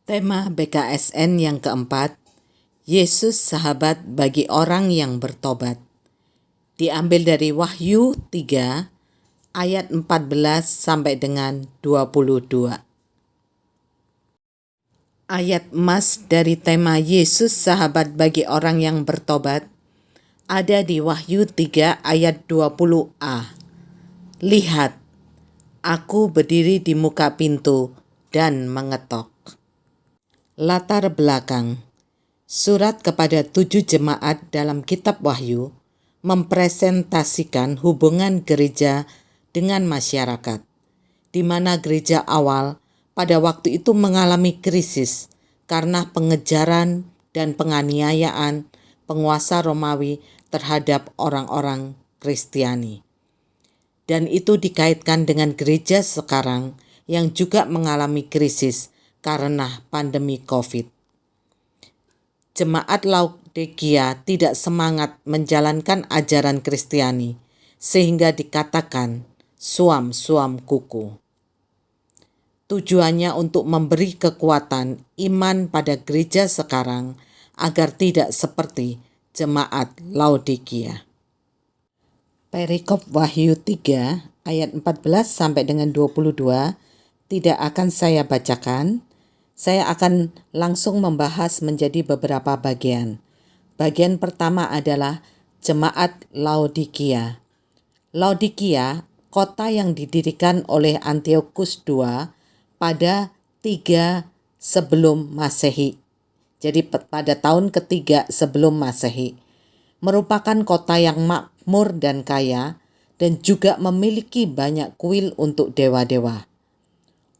Tema BKSN yang keempat, Yesus sahabat bagi orang yang bertobat. Diambil dari Wahyu 3 ayat 14 sampai dengan 22. Ayat emas dari tema Yesus sahabat bagi orang yang bertobat ada di Wahyu 3 ayat 20a. Lihat, aku berdiri di muka pintu dan mengetok. Latar belakang. Surat kepada 7 jemaat dalam kitab Wahyu mempresentasikan hubungan gereja dengan masyarakat, di mana gereja awal pada waktu itu mengalami krisis karena pengejaran dan penganiayaan penguasa Romawi terhadap orang-orang Kristiani. Dan itu dikaitkan dengan gereja sekarang yang juga mengalami krisis karena pandemi COVID. Jemaat Laodikia tidak semangat menjalankan ajaran Kristiani, sehingga dikatakan suam-suam kuku. Tujuannya untuk memberi kekuatan iman pada gereja sekarang agar tidak seperti jemaat Laodikia. Perikop Wahyu 3 ayat 14 sampai dengan 22 tidak akan saya bacakan. Saya akan langsung membahas menjadi beberapa bagian. Bagian pertama adalah jemaat Laodikia. Laodikia, kota yang didirikan oleh Antiochus II pada 3 sebelum Masehi. Jadi pada tahun ketiga sebelum Masehi. Merupakan kota yang makmur dan kaya dan juga memiliki banyak kuil untuk dewa-dewa.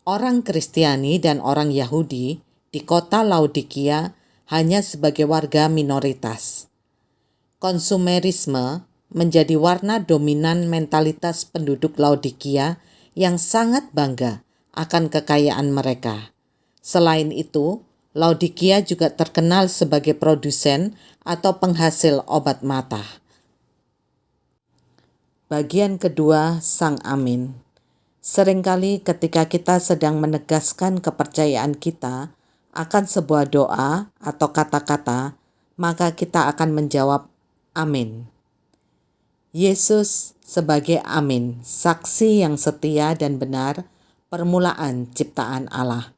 Orang Kristiani dan orang Yahudi di kota Laodikia hanya sebagai warga minoritas. Konsumerisme menjadi warna dominan mentalitas penduduk Laodikia yang sangat bangga akan kekayaan mereka. Selain itu, Laodikia juga terkenal sebagai produsen atau penghasil obat mata. Bagian kedua, Sang Amin. Seringkali ketika kita sedang menegaskan kepercayaan kita akan sebuah doa atau kata-kata, maka kita akan menjawab amin. Yesus sebagai amin, saksi yang setia dan benar, permulaan ciptaan Allah.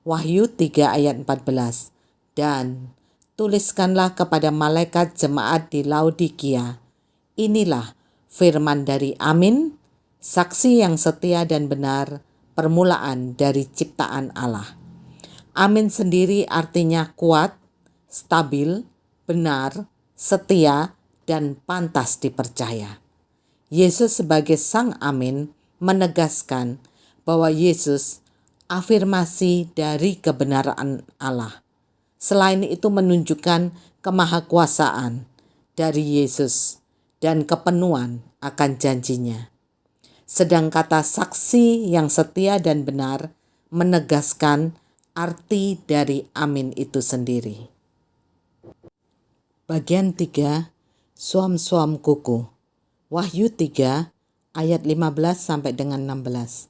Wahyu 3 ayat 14. Dan tuliskanlah kepada malaikat jemaat di Laodikia, inilah firman dari amin, saksi yang setia dan benar, permulaan dari ciptaan Allah. Amin sendiri artinya kuat, stabil, benar, setia, dan pantas dipercaya. Yesus sebagai Sang Amin menegaskan bahwa Yesus afirmasi dari kebenaran Allah. Selain itu menunjukkan kemahakuasaan dari Yesus dan kepenuhan akan janjinya. Sedang kata saksi yang setia dan benar menegaskan arti dari amin itu sendiri. Bagian 3, suam-suam kuku. Wahyu 3 ayat 15 sampai dengan 16.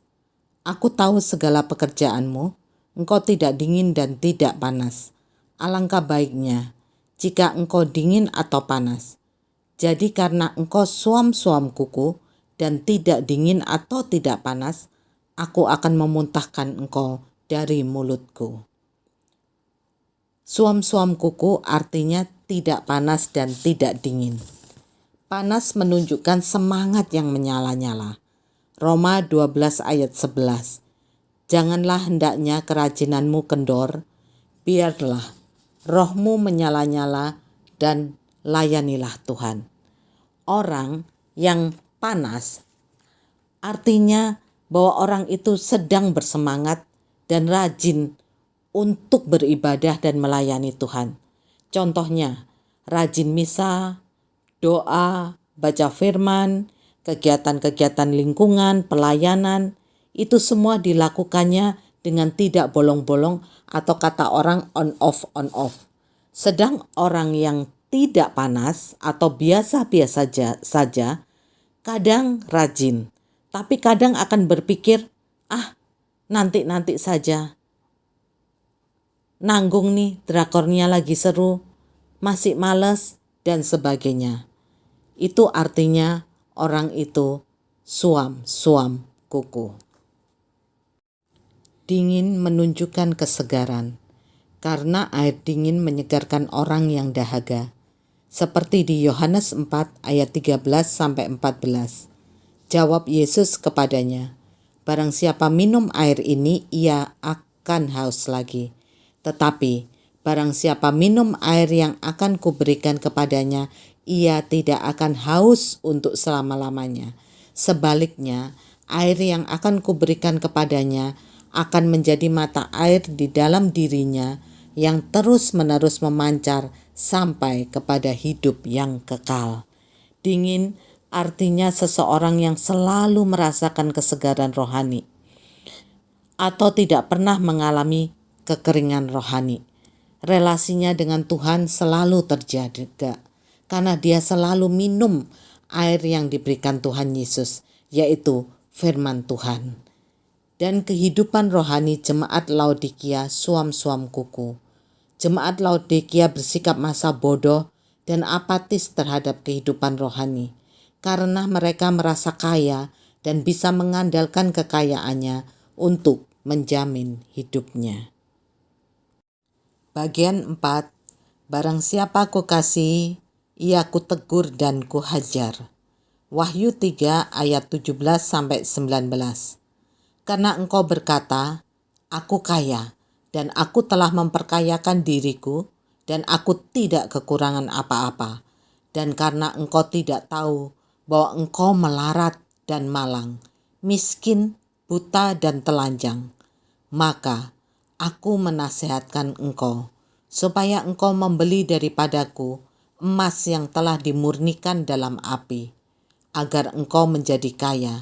Aku tahu segala pekerjaanmu, engkau tidak dingin dan tidak panas. Alangkah baiknya jika engkau dingin atau panas. Jadi karena engkau suam-suam kuku dan tidak dingin atau tidak panas, aku akan memuntahkan engkau dari mulutku. Suam-suam kuku artinya tidak panas dan tidak dingin. Panas menunjukkan semangat yang menyala-nyala. Roma 12 ayat 11. Janganlah hendaknya kerajinanmu kendor, biarlah rohmu menyala-nyala dan layanilah Tuhan. Orang yang panas artinya bahwa orang itu sedang bersemangat dan rajin untuk beribadah dan melayani Tuhan. Contohnya, rajin misa, doa, baca firman, kegiatan-kegiatan lingkungan, pelayanan, itu semua dilakukannya dengan tidak bolong-bolong atau kata orang on off. Sedang orang yang tidak panas atau biasa-biasa saja, kadang rajin, tapi kadang akan berpikir, nanti-nanti saja. nanggung nih drakornya lagi seru, masih males, dan sebagainya. Itu artinya orang itu suam-suam kuku. Dingin menunjukkan kesegaran, karena air dingin menyegarkan orang yang dahaga. Seperti di Yohanes 4 ayat 13-14. Jawab Yesus kepadanya, "Barang siapa minum air ini, ia akan haus lagi. Tetapi barang siapa minum air yang akan kuberikan kepadanya, ia tidak akan haus untuk selama-lamanya. Sebaliknya, air yang akan kuberikan kepadanya akan menjadi mata air di dalam dirinya yang terus-menerus memancar sampai kepada hidup yang kekal." Dingin artinya seseorang yang selalu merasakan kesegaran rohani atau tidak pernah mengalami kekeringan rohani. Relasinya dengan Tuhan selalu terjaga karena dia selalu minum air yang diberikan Tuhan Yesus, yaitu firman Tuhan. Dan kehidupan rohani jemaat Laodikia suam-suam kuku. Jemaat Laodikia bersikap masa bodoh dan apatis terhadap kehidupan rohani, karena mereka merasa kaya dan bisa mengandalkan kekayaannya untuk menjamin hidupnya. Bagian 4. Barang siapa kukasihi, ia kutegur dan kuhajar. Wahyu 3 ayat 17-19. Karena engkau berkata, aku kaya, dan aku telah memperkayakan diriku, dan aku tidak kekurangan apa-apa. Dan karena engkau tidak tahu bahwa engkau melarat dan malang, miskin, buta dan telanjang, maka aku menasihatkan engkau, supaya engkau membeli daripadaku emas yang telah dimurnikan dalam api, agar engkau menjadi kaya,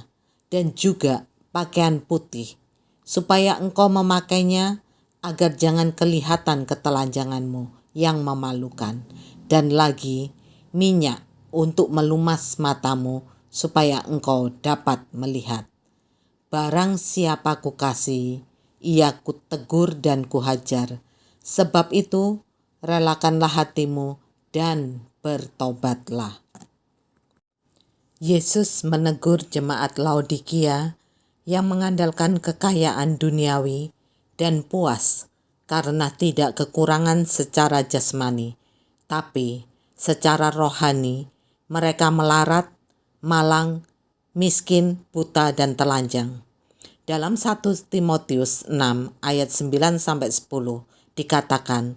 dan juga pakaian putih, supaya engkau memakainya, agar jangan kelihatan ketelanjanganmu yang memalukan, dan lagi minyak untuk melumas matamu, supaya engkau dapat melihat. Barang siapa kukasihi, ia kutegur dan kuhajar. Sebab itu, relakanlah hatimu dan bertobatlah. Yesus menegur jemaat Laodikia yang mengandalkan kekayaan duniawi dan puas karena tidak kekurangan secara jasmani, tapi secara rohani mereka melarat, malang, miskin, buta, dan telanjang. Dalam 1 Timotius 6 ayat 9-10 dikatakan,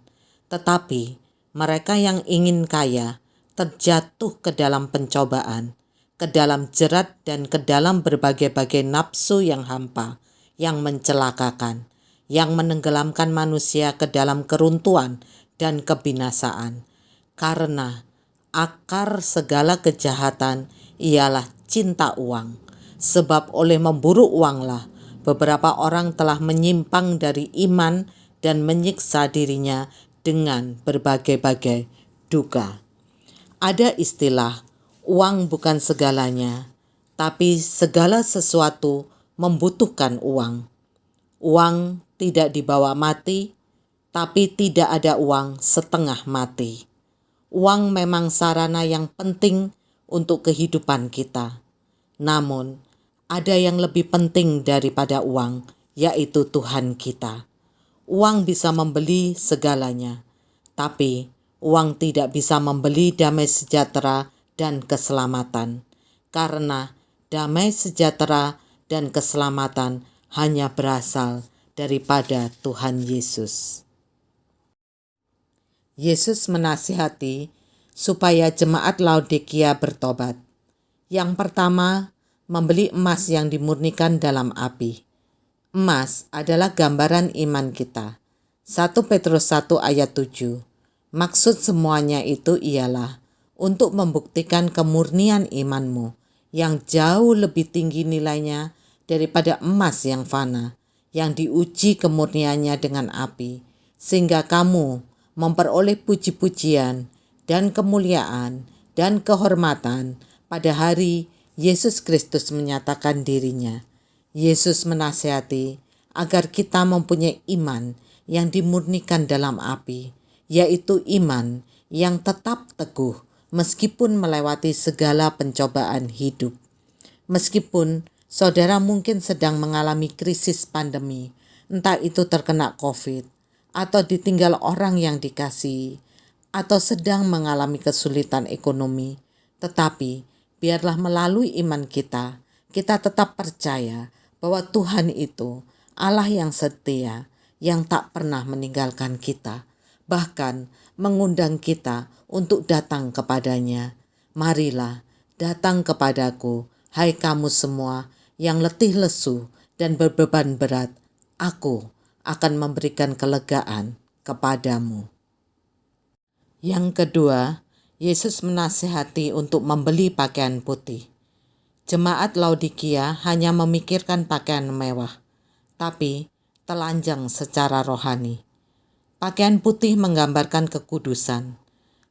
tetapi mereka yang ingin kaya terjatuh ke dalam pencobaan, ke dalam jerat dan ke dalam berbagai-bagai nafsu yang hampa, yang mencelakakan, yang menenggelamkan manusia ke dalam keruntuhan dan kebinasaan. Karena akar segala kejahatan ialah cinta uang. Sebab oleh memburu uanglah beberapa orang telah menyimpang dari iman dan menyiksa dirinya dengan berbagai-bagai duka. Ada istilah, uang bukan segalanya, tapi segala sesuatu membutuhkan uang. Uang tidak dibawa mati, tapi tidak ada uang setengah mati. Uang memang sarana yang penting untuk kehidupan kita. Namun, ada yang lebih penting daripada uang, yaitu Tuhan kita. Uang bisa membeli segalanya, tapi uang tidak bisa membeli damai sejahtera dan keselamatan, karena damai sejahtera dan keselamatan hanya berasal daripada Tuhan Yesus. Yesus menasihati supaya jemaat Laodikia bertobat. Yang pertama, membeli emas yang dimurnikan dalam api. Emas adalah gambaran iman kita. 1 Petrus 1 ayat 7. Maksud semuanya itu ialah untuk membuktikan kemurnian imanmu yang jauh lebih tinggi nilainya daripada emas yang fana, yang diuji kemurniannya dengan api, sehingga kamu memperoleh puji-pujian dan kemuliaan dan kehormatan pada hari Yesus Kristus menyatakan dirinya. Yesus menasihati agar kita mempunyai iman yang dimurnikan dalam api, yaitu iman yang tetap teguh meskipun melewati segala pencobaan hidup. Meskipun saudara mungkin sedang mengalami krisis pandemi, entah itu terkena COVID, atau ditinggal orang yang dikasihi, atau sedang mengalami kesulitan ekonomi, tetapi biarlah melalui iman kita tetap percaya bahwa Tuhan itu Allah yang setia, yang tak pernah meninggalkan kita, bahkan mengundang kita untuk datang kepadanya. Marilah datang kepadaku, hai kamu semua yang letih lesu dan berbeban berat, aku akan memberikan kelegaan kepadamu. Yang kedua, Yesus menasihati untuk membeli pakaian putih. Jemaat Laodikia hanya memikirkan pakaian mewah, tapi telanjang secara rohani. Pakaian putih menggambarkan kekudusan,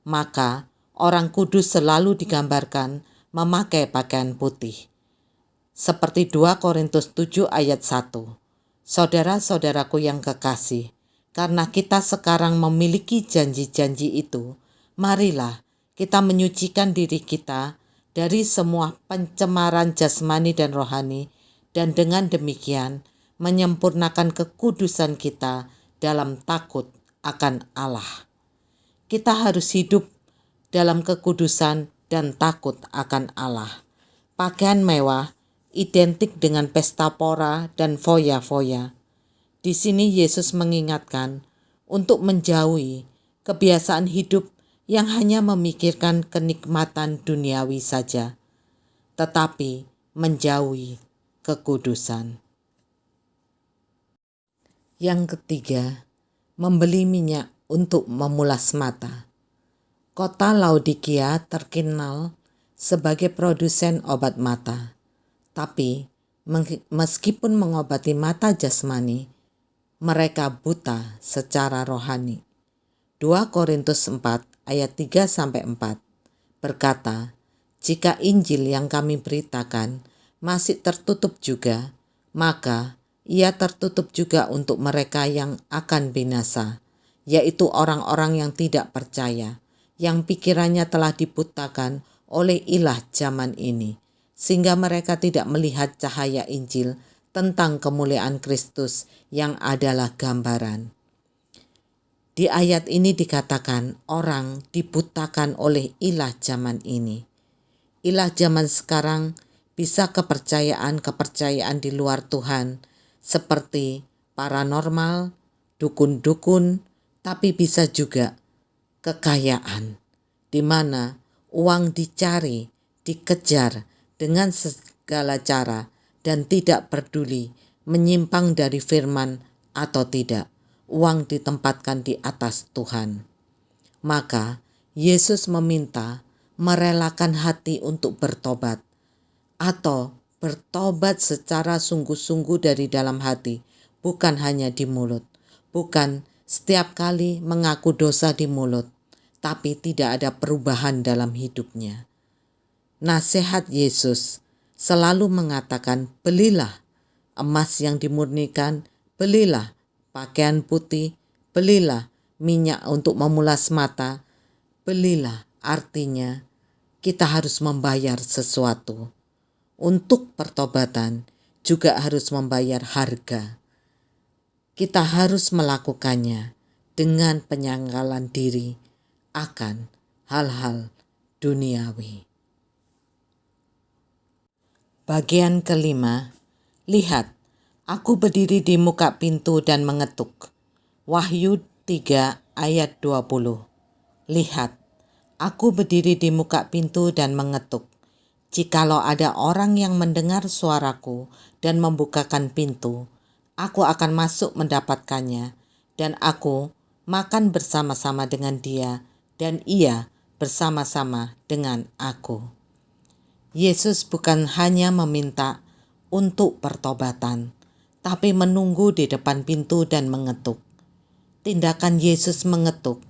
maka orang kudus selalu digambarkan memakai pakaian putih. Seperti 2 Korintus 7 ayat 1. Saudara-saudaraku yang kekasih, karena kita sekarang memiliki janji-janji itu, marilah kita menyucikan diri kita dari semua pencemaran jasmani dan rohani, dan dengan demikian menyempurnakan kekudusan kita dalam takut akan Allah. Kita harus hidup dalam kekudusan dan takut akan Allah. Pakaian mewah identik dengan pesta pora dan foya-foya. Di sini Yesus mengingatkan untuk menjauhi kebiasaan hidup yang hanya memikirkan kenikmatan duniawi saja, tetapi menjauhi kekudusan. Yang ketiga, membeli minyak untuk memulas mata. Kota Laodikia terkenal sebagai produsen obat mata, tapi meskipun mengobati mata jasmani, mereka buta secara rohani. 2 Korintus 4 ayat 3-4 berkata, jika Injil yang kami beritakan masih tertutup juga, maka ia tertutup juga untuk mereka yang akan binasa, yaitu orang-orang yang tidak percaya, yang pikirannya telah dibutakan oleh ilah zaman ini, sehingga mereka tidak melihat cahaya Injil tentang kemuliaan Kristus yang adalah gambaran. Di ayat ini dikatakan orang dibutakan oleh ilah zaman ini. Ilah zaman sekarang bisa kepercayaan di luar Tuhan, seperti paranormal, dukun-dukun, tapi bisa juga kekayaan, di mana uang dicari, dikejar dengan segala cara dan tidak peduli menyimpang dari firman atau tidak. Uang ditempatkan di atas Tuhan. Maka Yesus meminta merelakan hati untuk bertobat, atau bertobat secara sungguh-sungguh dari dalam hati, bukan hanya di mulut, bukan setiap kali mengaku dosa di mulut, tapi tidak ada perubahan dalam hidupnya. Nasihat Yesus selalu mengatakan, belilah emas yang dimurnikan, belilah pakaian putih, belilah minyak untuk memulas mata, belilah artinya kita harus membayar sesuatu. Untuk pertobatan juga harus membayar harga. Kita harus melakukannya dengan penyangkalan diri akan hal-hal duniawi. Bagian kelima, lihat, aku berdiri di muka pintu dan mengetuk. Wahyu 3 ayat 20. Lihat, aku berdiri di muka pintu dan mengetuk. Jikalau ada orang yang mendengar suaraku dan membukakan pintu, aku akan masuk mendapatkannya, dan aku makan bersama-sama dengan dia, dan ia bersama-sama dengan aku. Yesus bukan hanya meminta untuk pertobatan, tapi menunggu di depan pintu dan mengetuk. Tindakan Yesus mengetuk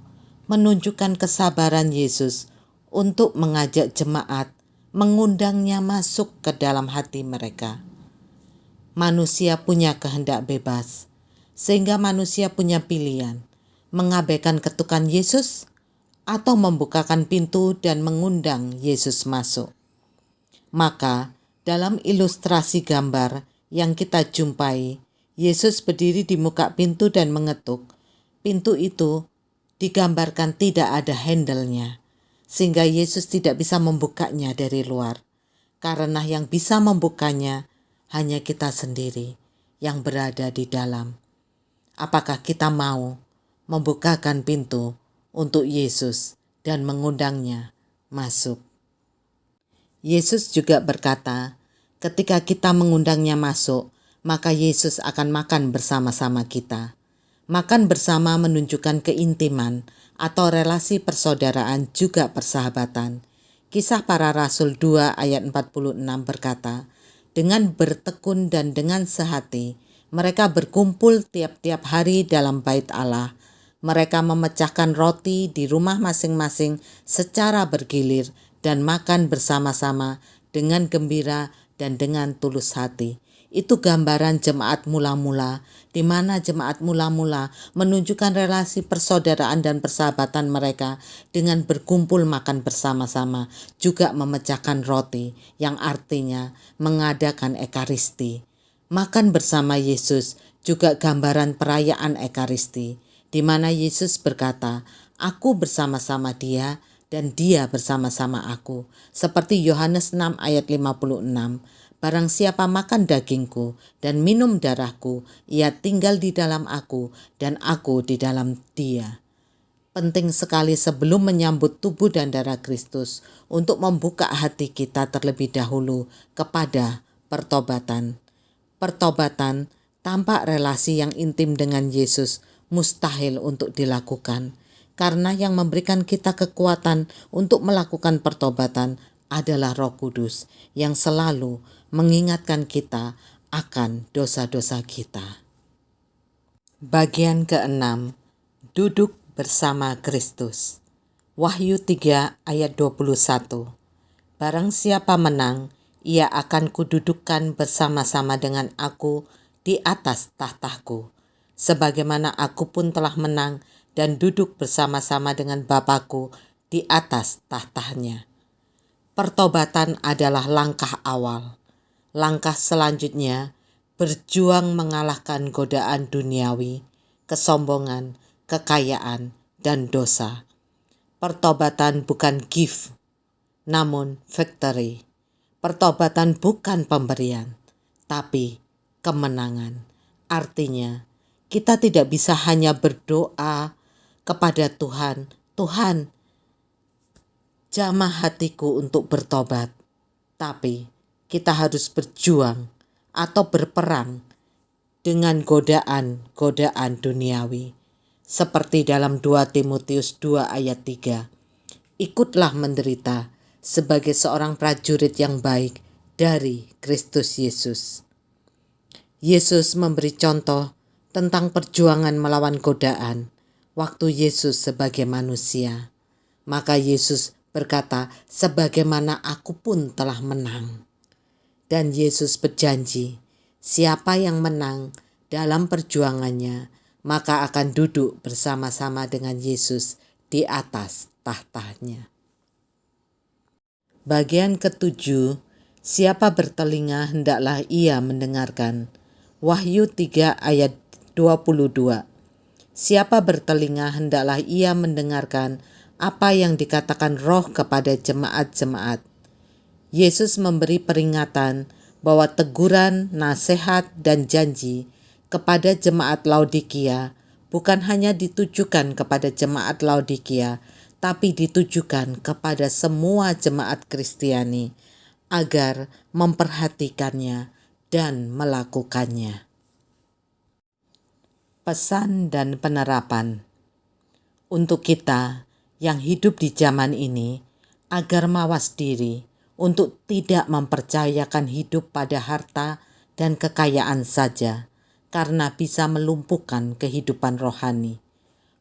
menunjukkan kesabaran Yesus untuk mengajak jemaat, mengundangnya masuk ke dalam hati mereka. Manusia punya kehendak bebas. sehingga manusia punya pilihan, mengabaikan ketukan Yesus atau membukakan pintu dan mengundang Yesus masuk. Maka, dalam ilustrasi gambar yang kita jumpai, Yesus berdiri di muka pintu dan mengetuk. Pintu itu digambarkan tidak ada handle-nya, sehingga Yesus tidak bisa membukanya dari luar. Karena yang bisa membukanya hanya kita sendiri yang berada di dalam. Apakah kita mau membukakan pintu untuk Yesus dan mengundangnya masuk? Yesus juga berkata, ketika kita mengundangnya masuk, maka Yesus akan makan bersama-sama kita. Makan bersama menunjukkan keintiman atau relasi persaudaraan juga persahabatan. Kisah Para Rasul 2 ayat 46 berkata, dengan bertekun dan dengan sehati, mereka berkumpul tiap-tiap hari dalam bait Allah. Mereka memecahkan roti di rumah masing-masing secara bergilir dan makan bersama-sama dengan gembira dan dengan tulus hati. Itu gambaran jemaat mula-mula, di mana jemaat mula-mula menunjukkan relasi persaudaraan dan persahabatan mereka dengan berkumpul makan bersama-sama, juga memecahkan roti, yang artinya mengadakan ekaristi. Makan bersama Yesus juga gambaran perayaan ekaristi, di mana Yesus berkata, "Aku bersama-sama Dia dan Dia bersama-sama aku." Seperti Yohanes 6 ayat 56. Barang siapa makan dagingku dan minum darahku, ia tinggal di dalam aku dan aku di dalam dia. Penting sekali sebelum menyambut tubuh dan darah Kristus untuk membuka hati kita terlebih dahulu kepada pertobatan. Pertobatan tanpa relasi yang intim dengan Yesus mustahil untuk dilakukan, karena yang memberikan kita kekuatan untuk melakukan pertobatan adalah Roh Kudus yang selalu mengingatkan kita akan dosa-dosa kita. Bagian ke-6, duduk bersama Kristus. Wahyu 3 ayat 21. Barang siapa menang, ia akan kududukkan bersama-sama dengan aku di atas tahtaku, sebagaimana aku pun telah menang dan duduk bersama-sama dengan Bapa-Ku di atas tahtanya. Pertobatan adalah langkah awal. Langkah selanjutnya, berjuang mengalahkan godaan duniawi, kesombongan, kekayaan, dan dosa. Pertobatan bukan gift, namun victory. Pertobatan bukan pemberian, tapi kemenangan. Artinya, kita tidak bisa hanya berdoa kepada Tuhan, "Tuhan, jamah hatiku untuk bertobat." Tapi kita harus berjuang atau berperang dengan godaan-godaan duniawi. Seperti dalam 2 Timotius 2 ayat 3. Ikutlah menderita sebagai seorang prajurit yang baik dari Kristus Yesus. Yesus memberi contoh tentang perjuangan melawan godaan waktu Yesus sebagai manusia. Maka Yesus berkata, "Sebagaimana aku pun telah menang." Dan Yesus berjanji, siapa yang menang dalam perjuangannya, maka akan duduk bersama-sama dengan Yesus di atas tahtanya. Bagian ke-7, siapa bertelinga hendaklah ia mendengarkan. Wahyu 3 ayat 22. Siapa bertelinga hendaklah ia mendengarkan apa yang dikatakan Roh kepada jemaat-jemaat. Yesus memberi peringatan bahwa teguran, nasihat, dan janji kepada jemaat Laodikia bukan hanya ditujukan kepada jemaat Laodikia, tapi ditujukan kepada semua jemaat Kristiani agar memperhatikannya dan melakukannya. Pesan dan penerapan untuk kita yang hidup di zaman ini, agar mawas diri untuk tidak mempercayakan hidup pada harta dan kekayaan saja, karena bisa melumpuhkan kehidupan rohani.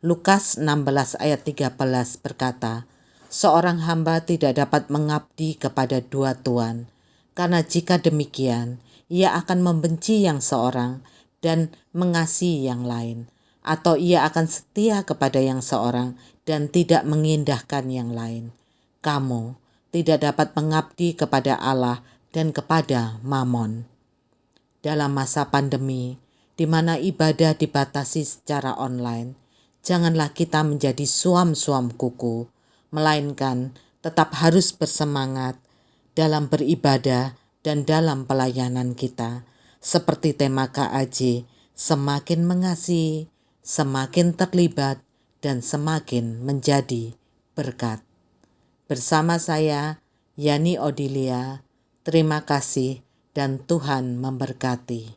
Lukas 16 ayat 13 berkata, "Seorang hamba tidak dapat mengabdi kepada dua tuan, karena jika demikian, ia akan membenci yang seorang dan mengasihi yang lain, atau ia akan setia kepada yang seorang dan tidak mengindahkan yang lain. Kamu tidak dapat mengabdi kepada Allah dan kepada Mamon. Dalam masa pandemi, di mana ibadah dibatasi secara online, janganlah kita menjadi suam-suam kuku, melainkan tetap harus bersemangat dalam beribadah dan dalam pelayanan kita. Seperti tema KAJ, semakin mengasihi, semakin terlibat, dan semakin menjadi berkat. Bersama saya, Yani Odilia, terima kasih dan Tuhan memberkati.